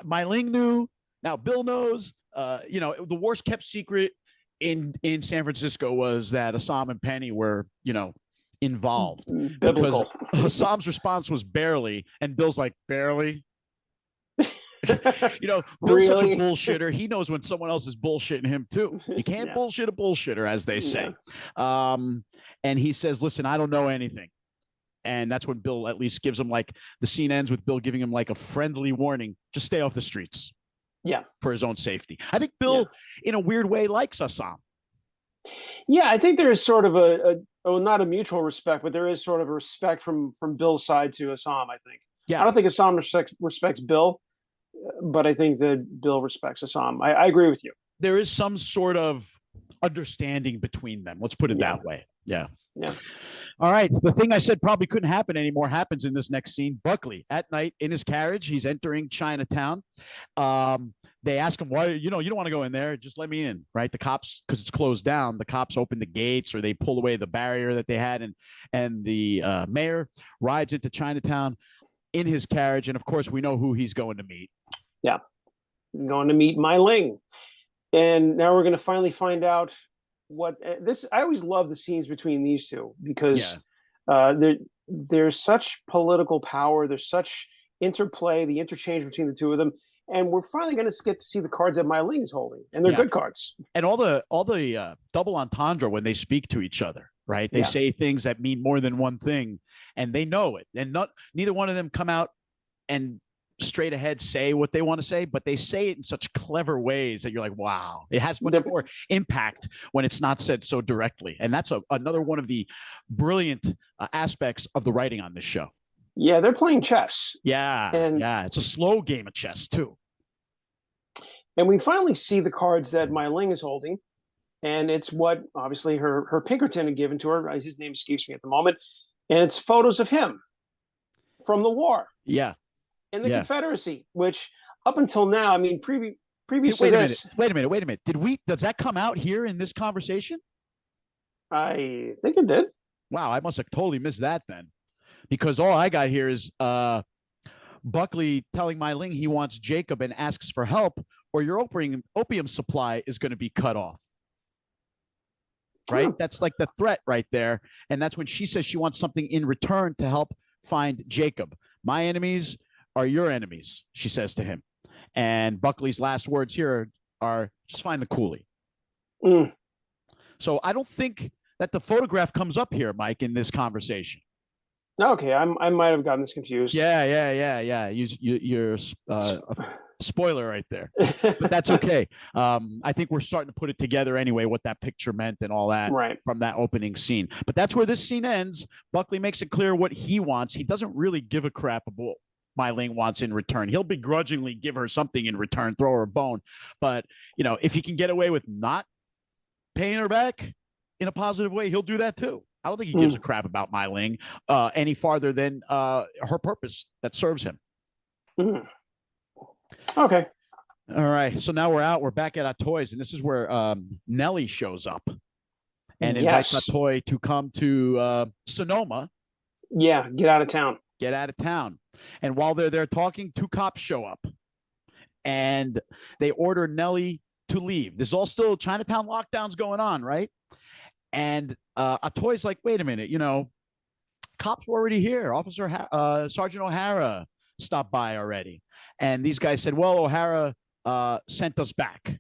My Ling knew. Now Bill knows. The worst kept secret in San Francisco was that Assam and Penny were, involved. Biblical. Because Assam's response was barely, and Bill's like, barely. Bill's such a bullshitter. He knows when someone else is bullshitting him too. You can't bullshit a bullshitter, as they say. And he says, listen, I don't know anything. And that's when Bill at least gives him the scene ends with Bill giving him a friendly warning. Just stay off the streets. Yeah. For his own safety. I think Bill, in a weird way, likes Assam. Yeah, I think there is sort of not a mutual respect, but there is sort of a respect from Bill's side to Assam, I think. Yeah. I don't think Assam respects Bill, but I think that Bill respects Assam. I agree with you. There is some sort of understanding between them. Let's put it that way. Yeah. Yeah. All right. The thing I said probably couldn't happen anymore happens in this next scene. Buckley at night in his carriage. He's entering Chinatown. They ask him, why, you don't want to go in there. Just let me in. Right. The cops, because it's closed down, the cops open the gates or they pull away the barrier that they had. And the mayor rides into Chinatown in his carriage. And of course, we know who he's going to meet. Yeah. I'm going to meet My Ling. And now we're going to finally find out what this. I always love the scenes between these two because there's such political power. There's such interplay, the interchange between the two of them. And we're finally going to get to see the cards that Mai Ling is holding, and they're good cards. And all the double entendre when they speak to each other, right? They say things that mean more than one thing, and they know it. And neither one of them come out and straight ahead say what they want to say, but they say it in such clever ways that you're like, wow, it has much more impact when it's not said so directly. And that's another one of the brilliant aspects of the writing on this show. Yeah, they're playing chess. Yeah, it's a slow game of chess too. And we finally see the cards that Mai Ling is holding, and it's what obviously her Pinkerton had given to her. His name escapes me at the moment, and it's photos of him from the war. Yeah, in the Confederacy, which up until now, I mean, previous wait to a this, minute. Does that come out here in this conversation? I think it did. Wow, I must have totally missed that then. Because all I got here is Buckley telling Mai Ling he wants Jacob and asks for help, or your opium supply is going to be cut off. Right? That's like the threat right there. And that's when she says she wants something in return to help find Jacob. My enemies are your enemies, she says to him. And Buckley's last words here are just find the coolie. So I don't think that the photograph comes up here, Mike, in this conversation. Okay, I might have gotten this confused. Yeah. You're a spoiler right there, but that's okay. I think we're starting to put it together anyway, what that picture meant and all that from that opening scene. But that's where this scene ends. Buckley makes it clear what he wants. He doesn't really give a crap about what Mai Ling wants in return. He'll begrudgingly give her something in return, throw her a bone. But, if he can get away with not paying her back in a positive way, he'll do that too. I don't think he gives a crap about Mai Ling any farther than her purpose that serves him. Okay. All right. So now we're out. We're back at our toys, and this is where Nellie shows up and invites Atoy to come to Sonoma. Yeah, get out of town. Get out of town. And while they're there talking, two cops show up, and they order Nellie to leave. There's all still Chinatown lockdowns going on, right? And Atoy's like, wait a minute, cops were already here. Sergeant O'Hara stopped by already. And these guys said, well, O'Hara sent us back.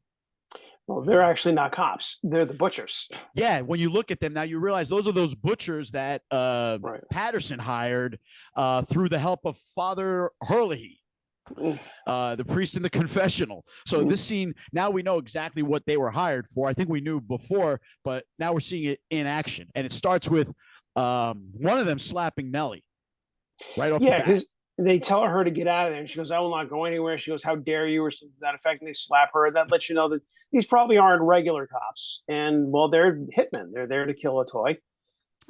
Well, they're actually not cops. They're the butchers. Yeah, when you look at them now, you realize those are those butchers that Patterson hired through the help of Father Hurley, the priest in the confessional. So this scene, now we know exactly what they were hired for. I think we knew before, but now we're seeing it in action. And it starts with one of them slapping Nellie right off the bat. Because they tell her to get out of there, and she goes, I will not go anywhere. She goes, how dare you, or something to that effect, and they slap her. That lets you know that these probably aren't regular cops. And, well, they're hitmen. They're there to kill Atoy.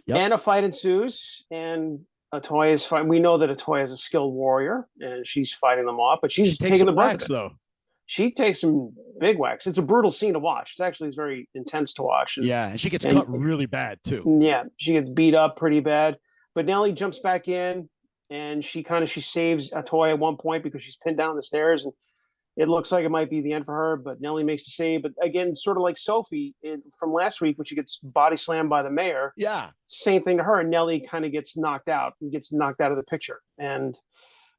Yep. And a fight ensues, and Atoy is fine. We know that Atoy is a skilled warrior, and she's fighting them off, but she's taking the brunt of it. Though. She takes some big whacks. It's a brutal scene to watch. It's actually very intense to watch. And she gets cut really bad, too. Yeah, she gets beat up pretty bad. But Nellie jumps back in, and she saves Atoy at one point because she's pinned down the stairs, and it looks like it might be the end for her, but Nellie makes the save. But again, sort of like Sophie from last week when she gets body slammed by the mayor. Yeah. Same thing to her. And Nellie kind of gets knocked out and gets knocked out of the picture. But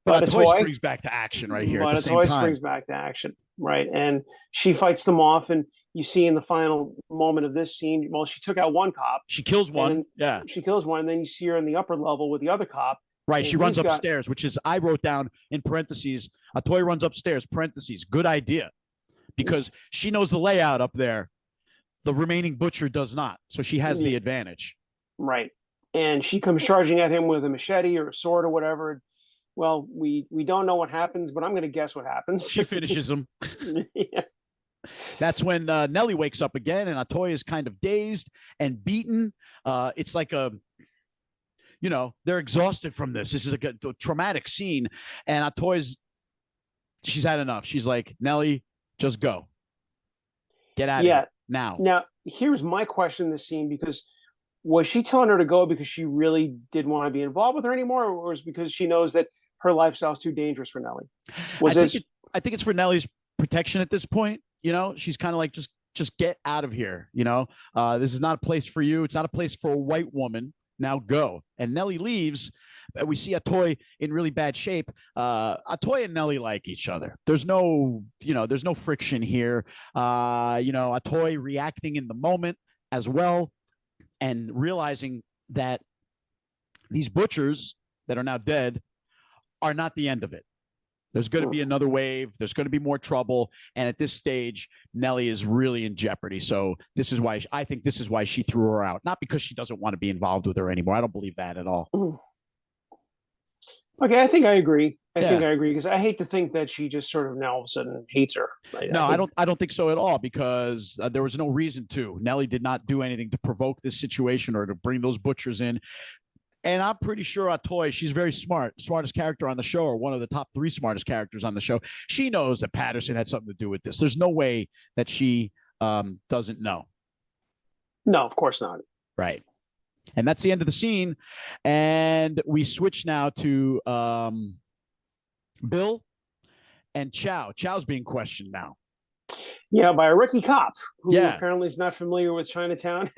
Atoy springs back to action right here. But Atoy springs back to action. Right. And she fights them off. And you see in the final moment of this scene, well, she took out one cop. She kills one. Yeah. She kills one. And then you see her in the upper level with the other cop. Right. She runs upstairs, which is, I wrote down in parentheses, Atoy runs upstairs, parentheses, good idea. Because she knows the layout up there. The remaining butcher does not. So she has the advantage. Right. And she comes charging at him with a machete or a sword or whatever. Well, we don't know what happens, but I'm going to guess what happens. She finishes him. Yeah. That's when Nellie wakes up again, and Atoy is kind of dazed and beaten. It's like they're exhausted from this. This is a traumatic scene. And she's had enough. She's like, Nellie, just go. Get out of here now. Now, here's my question in this scene, because was she telling her to go because she really didn't want to be involved with her anymore, or was it because she knows that her lifestyle is too dangerous for Nellie? I think it's for Nellie's protection at this point. she's kind of like, just get out of here. This is not a place for you. It's not a place for a white woman. Now go. And Nellie leaves. We see Atoy in really bad shape. Atoy and Nellie like each other. There's no friction here. Atoy reacting in the moment as well, and realizing that these butchers that are now dead are not the end of it. There's going to be another wave. There's going to be more trouble. And at this stage, Nellie is really in jeopardy. So I think this is why she threw her out. Not because she doesn't want to be involved with her anymore. I don't believe that at all. Okay, I think I agree. I think I agree, because I hate to think that she just sort of now all of a sudden hates her. I don't think so at all, because there was no reason to. Nellie did not do anything to provoke this situation or to bring those butchers in. And I'm pretty sure Atoy, she's very smartest character on the show, or one of the top 3 smartest characters on the show. She knows that Patterson had something to do with this. There's no way that she doesn't know. No, of course not. Right. And that's the end of the scene. And we switch now to Bill and Chow. Chow's being questioned now. Yeah, by a rookie cop who apparently is not familiar with Chinatown.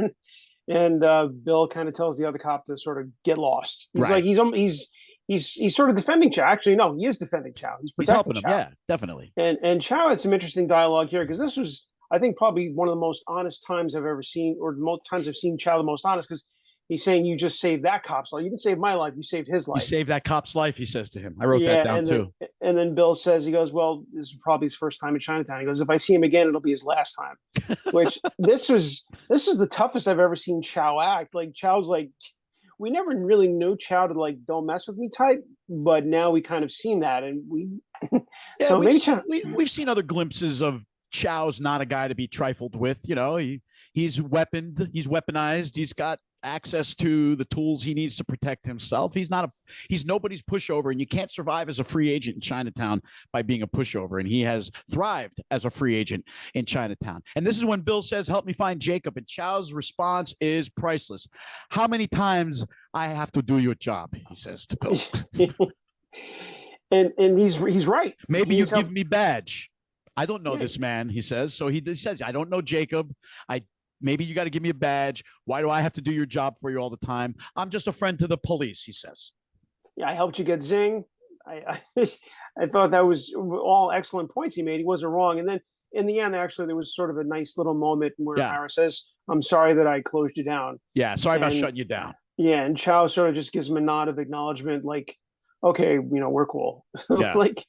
And Bill kind of tells the other cop to sort of get lost. He's like, he's sort of defending Chow. Actually, no, he is defending Chow. He's helping him. Chow. Yeah, definitely. And Chow had some interesting dialogue here, because this was, I think, probably one of the most honest times I've ever seen, or the most times I've seen Chow the most honest, because he's saying, you just saved that cop's life. You didn't save my life. You saved his life. You saved that cop's life, he says to him. I wrote that down too. And then Bill says, he goes, well, this is probably his first time in Chinatown. He goes, if I see him again, it'll be his last time. Which this was the toughest I've ever seen Chow act. Like, Chow's like, we never really knew Chow to like, don't mess with me type, but now we kind of seen that. And we've seen other glimpses of Chow's not a guy to be trifled with. He's weaponized. He's got access to the tools he needs to protect himself. He's nobody's pushover, and you can't survive as a free agent in Chinatown by being a pushover. And he has thrived as a free agent in Chinatown. And this is when Bill says, help me find Jacob. And Chow's response is priceless. How many times I have to do your job, he says to Bill. and he's right. Maybe you give me badge. I don't know this man, he says. So he says, I don't know Jacob. Maybe you got to give me a badge. Why do I have to do your job for you all the time? I'm just a friend to the police, he says. Yeah, I helped you get Zing. I thought that was all excellent points he made. He wasn't wrong. And then in the end, actually, there was sort of a nice little moment where Ira says, I'm sorry that I closed you down. Yeah, sorry about shutting you down. Yeah, and Chow sort of just gives him a nod of acknowledgement, like, okay, we're cool. Like,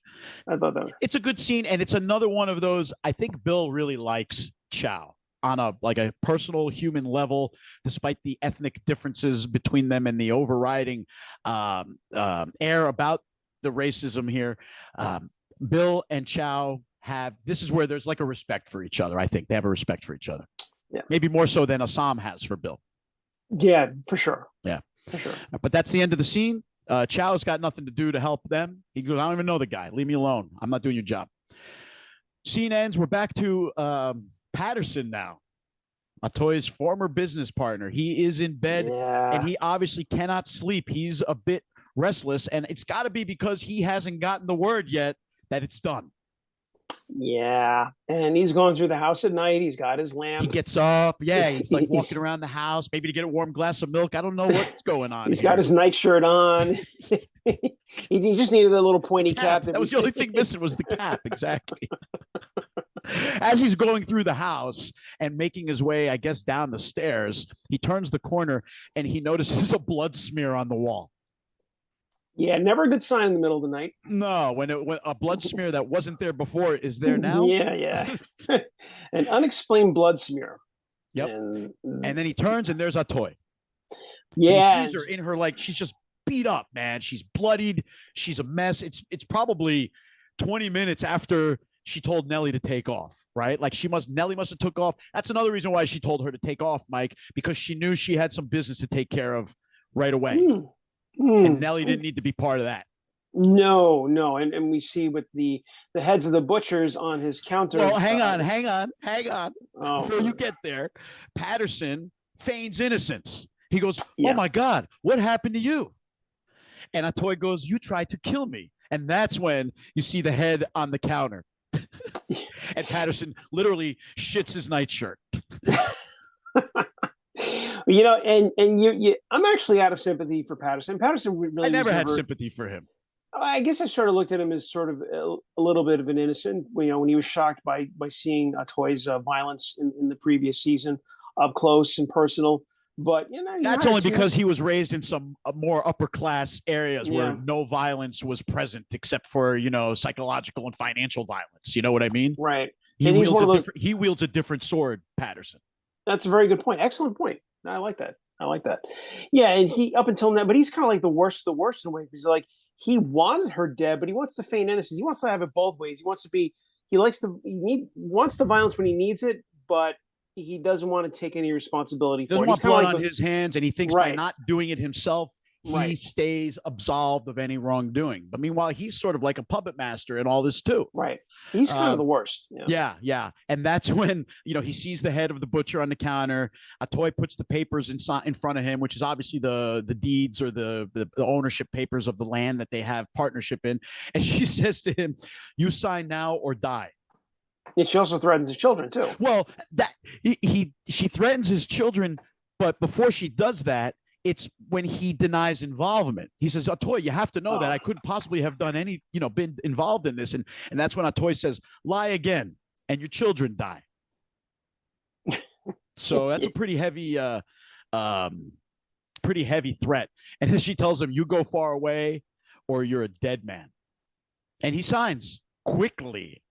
I thought that it's a good scene, and it's another one of those. I think Bill really likes Chow on a personal human level, despite the ethnic differences between them and the overriding air about the racism here. Bill and Chow this is where there's like a respect for each other. I think they have a respect for each other. Yeah. Maybe more so than Assam has for Bill. Yeah, for sure. Yeah, for sure. But that's the end of the scene. Chow's got nothing to do to help them. He goes, I don't even know the guy. Leave me alone. I'm not doing your job. Scene ends. We're back to Patterson now, Atoy's former business partner. He is in bed and he obviously cannot sleep. He's a bit restless, and it's got to be because he hasn't gotten the word yet that it's done. Yeah, and he's going through the house at night. He's got his lamp. He gets up. Yeah, he's like walking around the house, maybe to get a warm glass of milk. I don't know what's going on. He's got his nightshirt on. He just needed a little pointy cap. That was the only thing missing was the cap. Exactly. As he's going through the house and making his way, I guess, down the stairs, he turns the corner and he notices a blood smear on the wall. Yeah, never a good sign in the middle of the night. No, when a blood smear that wasn't there before is there now. Yeah. An unexplained blood smear. Yep. And then he turns and there's Atoy. Yeah. He sees her in her, like, she's just beat up, man. She's bloodied. She's a mess. It's probably 20 minutes after she told Nellie to take off, right? Like Nellie must have took off. That's another reason why she told her to take off, Mike, because she knew she had some business to take care of right away. And Nellie didn't need to be part of that. No. And we see with the heads of the butchers on his counter. Well, hang on. Before you get there, Patterson feigns innocence. He goes, oh my God, what happened to you? And Atoy goes, you tried to kill me. And that's when you see the head on the counter. And Patterson literally shits his nightshirt. I'm actually out of sympathy for Patterson. Patterson really I never had sympathy for him. I guess I sort of looked at him as sort of a little bit of an innocent. When he was shocked by seeing Toy's violence in the previous season up close and personal. But that's only because he was raised in some more upper class areas where no violence was present except for psychological and financial violence. You know what I mean? Right. He wields a different sword, Patterson. That's a very good point. Excellent point. I like that. Yeah, and he up until now, but he's kind of like the worst in a way, because like he wanted her dead, but he wants to feign innocence. He wants to have it both ways. He wants the violence when he needs it, but he doesn't want to take any responsibility for it. Doesn't want blood on his hands, and he thinks by not doing it himself, he stays absolved of any wrongdoing. But meanwhile, he's sort of like a puppet master in all this too. Right. He's kind of the worst. Yeah. And that's when, he sees the head of the butcher on the counter. Toy puts the papers in front of him, which is obviously the deeds or the ownership papers of the land that they have partnership in. And she says to him, "You sign now or die." And she also threatens his children too. Well, she threatens his children, but before she does that, it's when he denies involvement. He says, "Atoy, you have to know that I couldn't possibly have done been involved in this." And that's when Atoy says, "Lie again, and your children die." So that's a pretty heavy threat. And then she tells him, "You go far away, or you're a dead man." And he signs quickly.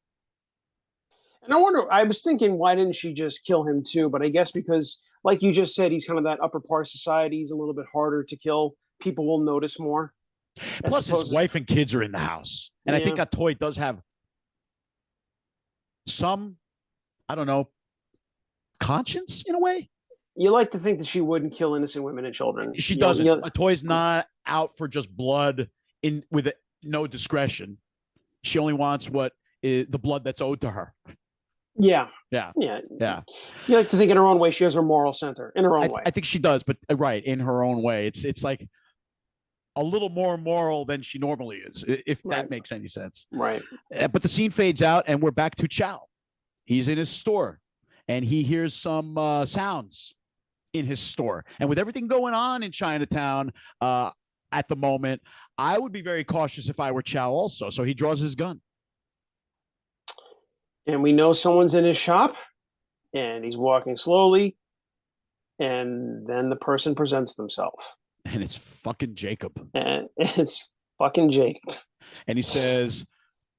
And I was thinking, why didn't she just kill him too? But I guess because, like you just said, he's kind of that upper part of society. He's a little bit harder to kill. People will notice more. Plus, his wife and kids are in the house. And I think Atoy does have some, I don't know, conscience in a way. You like to think that she wouldn't kill innocent women and children. She doesn't. Atoy's not out for just blood with no discretion. She only wants what is the blood that's owed to her. Yeah. You like to think in her own way she has her moral center in her own way. I think she does, but in her own way. It's like a little more moral than she normally is, if that makes any sense. Right. But the scene fades out and we're back to Chow. He's in his store and he hears some sounds in his store. And with everything going on in Chinatown at the moment, I would be very cautious if I were Chow also. So he draws his gun. And we know someone's in his shop, and he's walking slowly, and then the person presents themselves. And it's fucking Jacob. And it's fucking Jacob. And he says,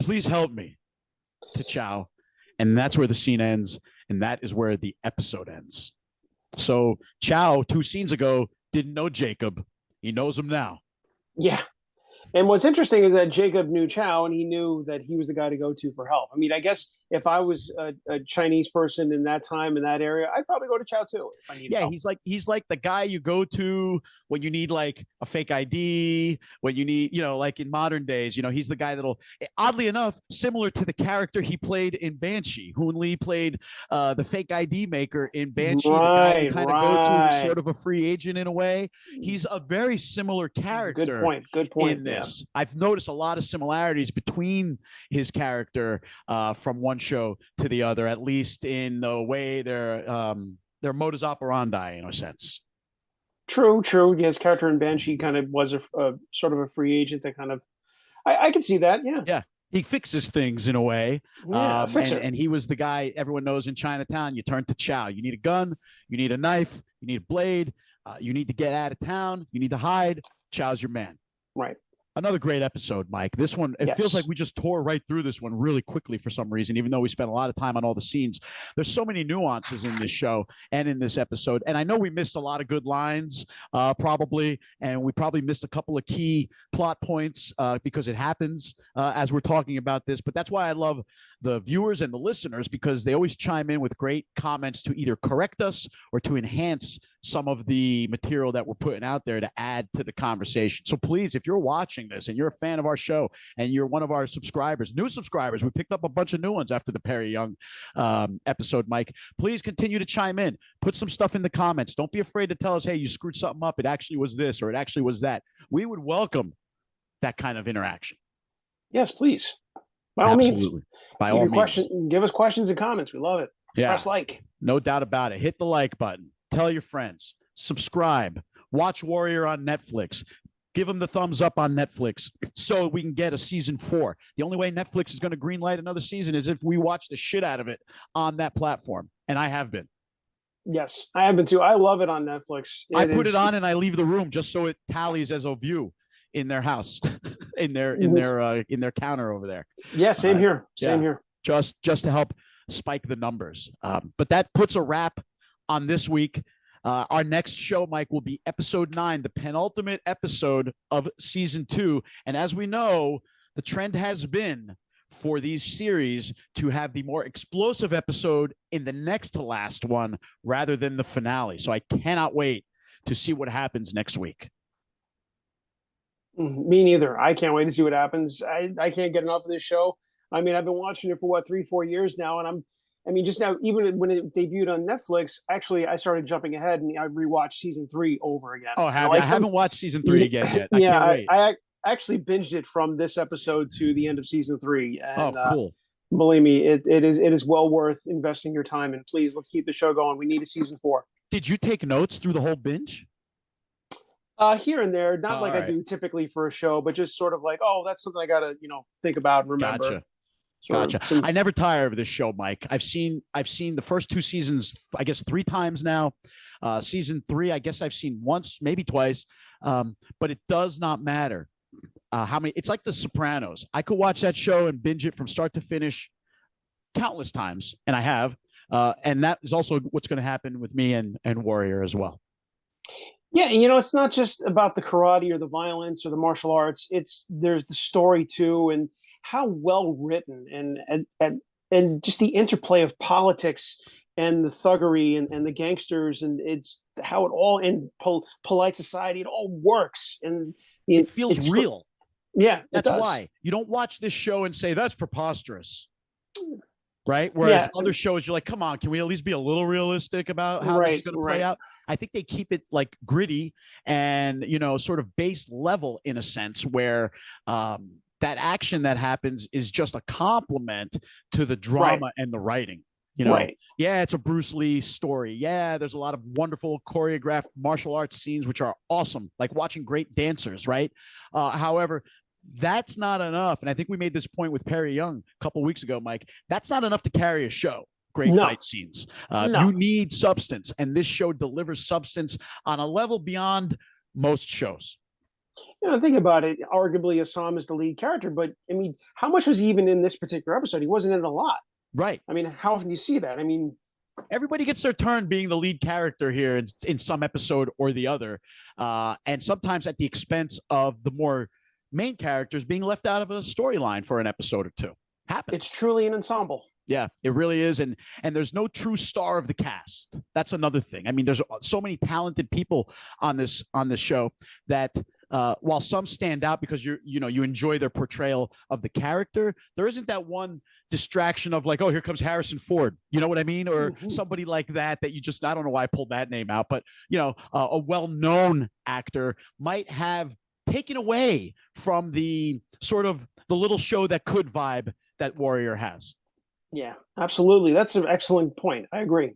"Please help me," to Chow. And that's where the scene ends, and that is where the episode ends. So Chow, 2 scenes ago, didn't know Jacob. He knows him now. Yeah. And what's interesting is that Jacob knew Chow, and he knew that he was the guy to go to for help. I mean, I guess if I was a Chinese person in that time, in that area, I'd probably go to Chow too. If I need help. He's like the guy you go to when you need like a fake ID, when you need, like in modern days, he's the guy that'll, oddly enough, similar to the character he played in Banshee. Hoon Lee played the fake ID maker in Banshee, the guy you kind of go to, sort of a free agent in a way. He's a very similar character. Good point. In this, I've noticed a lot of similarities between his character from one show to the other, at least in the way their modus operandi, in a sense. True. Yeah, his character in Banshee kind of was a sort of a free agent that kind of, I can see that. Yeah. He fixes things in a way. Yeah, and he was the guy everyone knows in Chinatown. You turn to Chow. You need a gun. You need a knife. You need a blade. You need to get out of town. You need to hide. Chow's your man. Right. Another great episode, Mike. This one, it feels like we just tore right through this one really quickly for some reason, even though we spent a lot of time on all the scenes. There's so many nuances in this show and in this episode. And I know we missed a lot of good lines, probably, and we probably missed a couple of key plot points because it happens as we're talking about this. But that's why I love the viewers and the listeners, because they always chime in with great comments to either correct us or to enhance some of the material that we're putting out there to add to the conversation. So please, if you're watching this and you're a fan of our show and you're one of our subscribers, new subscribers, we picked up a bunch of new ones after the Perry Young episode, Mike, please continue to chime in, put some stuff in the comments. Don't be afraid to tell us, hey, you screwed something up. It actually was this, or it actually was that. We would welcome that kind of interaction. Yes, please. By all means, by all means, give us questions and comments. We love it. Yeah, press like. No doubt about it. Hit the like button. Tell your friends. Subscribe. Watch Warrior on Netflix. Give them the thumbs up on Netflix so we can get a season 4. The only way Netflix is going to greenlight another season is if we watch the shit out of it on that platform. And I have been. Yes, I have been too. I love it on Netflix. I put it on and I leave the room just so it tallies as a view in their house, in their counter over there. Yeah, same here. Same here. Just to help spike the numbers. But that puts a wrap on this week. Our next show, Mike, will be episode 9, the penultimate episode of season 2. And as we know, the trend has been for these series to have the more explosive episode in the next to last one rather than the finale. So I cannot wait to see what happens next week. Me neither. I can't wait to see what happens. I can't get enough of this show. I mean, I've been watching it for 3-4 years now, and just now, even when it debuted on Netflix, actually, I started jumping ahead and I rewatched season 3 over again. Oh, I haven't watched season 3 again yet. I can't wait. I actually binged it from this episode to the end of season 3. And, cool. Believe me, it is well worth investing your time in. Please, let's keep the show going. We need a season 4. Did you take notes through the whole binge? Here and there, not like I do typically for a show, but just sort of like, oh, that's something I gotta, think about and remember. Gotcha. I never tire of this show, Mike. I've seen the first 2 seasons, I guess 3 times now. Season 3, I guess I've seen once, maybe twice. But it does not matter how many. It's like The Sopranos. I could watch that show and binge it from start to finish countless times, and I have. And that is also what's going to happen with me and Warrior as well. Yeah, it's not just about the karate or the violence or the martial arts. There's the story too, and how well written and just the interplay of politics and the thuggery and the gangsters, and it's how it all in polite society, it all works, and it feels real. Yeah, that's why you don't watch this show and say that's preposterous. Right. Whereas other shows, you're like, come on, can we at least be a little realistic about how this is going to play out? I think they keep it like gritty and, sort of base level in a sense where that action that happens is just a compliment to the drama and the writing. Yeah, it's a Bruce Lee story. Yeah, there's a lot of wonderful choreographed martial arts scenes, which are awesome, like watching great dancers. Right. However, that's not enough. And I think we made this point with Perry Young a couple of weeks ago, Mike. That's not enough to carry a show. Great fight scenes. You need substance. And this show delivers substance on a level beyond most shows. Think about it. Arguably, Assam is the lead character. But, how much was he even in this particular episode? He wasn't in it a lot. Right. How often do you see that? Everybody gets their turn being the lead character here in some episode or the other. And sometimes at the expense of the more main characters being left out of a storyline for an episode or 2. Happens. It's truly an ensemble. Yeah, it really is. And there's no true star of the cast. That's another thing. There's so many talented people on this show that while some stand out because you enjoy their portrayal of the character, there isn't that one distraction of like, oh, here comes Harrison Ford. You know what I mean? Or somebody like that you just, I don't know why I pulled that name out, but a well-known actor might have taken away from the sort of the little show that could vibe that Warrior has. Yeah, absolutely. That's an excellent point. I agree.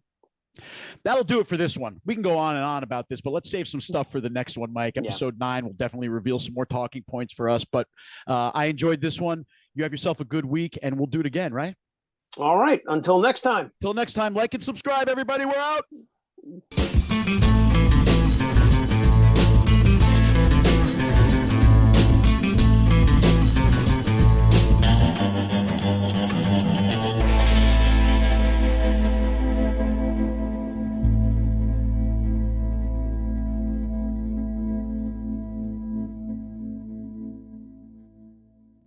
That'll do it for this one. We can go on and on about this, but let's save some stuff for the next one, Mike. Episode 9 will definitely reveal some more talking points for us, but I enjoyed this one. You have yourself a good week, and we'll do it again, right? All right. Until next time. Like and subscribe, everybody. We're out.